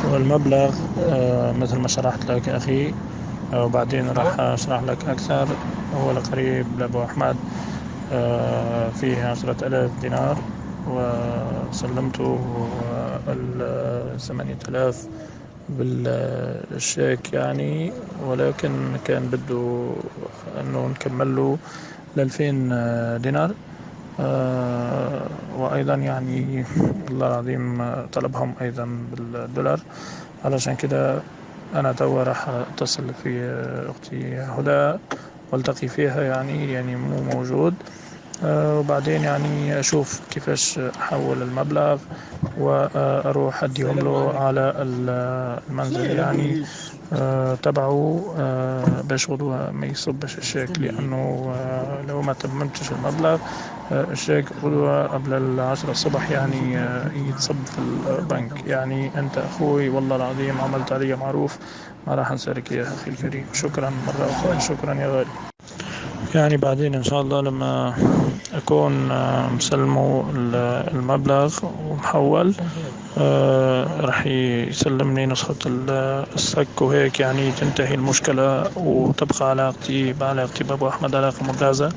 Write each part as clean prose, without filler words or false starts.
والمبلغ مثل ما شرحت لك أخي، وبعدين راح أشرح لك أكثر. هو القريب لأبو أحمد فيه 10,000 دينار، وسلمته 8,000 بالشيك يعني، ولكن كان بده أنه نكمل له 2000 دينار. وأيضا يعني والله العظيم طلبهم أيضا بالدولار. علشان كده أنا توا راح أتصل في أختي هدى والتقي فيها، يعني مو موجود. وبعدين يعني أشوف كيفاش أحول المبلغ وأروح أديهم له على المنزل يعني تبعه، باش غدوة ما يصبش الشيك، لأنه لو ما تممتش المبلغ الشيك غدوة قبل 10 الصبح يعني يتصب في البنك. يعني أنت أخوي والله العظيم عملت علي معروف، ما راح أنسالك يا أخي الكريم. شكرا مرة أخرى، شكرا يا غالي. يعني بعدين إن شاء الله لما أكون مسلمه المبلغ ومحول، راح يسلمني نسخة السك، وهيك يعني تنتهي المشكلة وتبقى بعلاقتي بأبو أحمد علاقة ممتازة،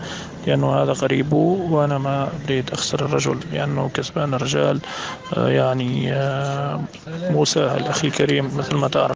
لأنه هذا قريبه وأنا ما أريد أخسر الرجل، لأنه كسبان الرجال يعني مو سهل أخي الكريم مثل ما تعرف.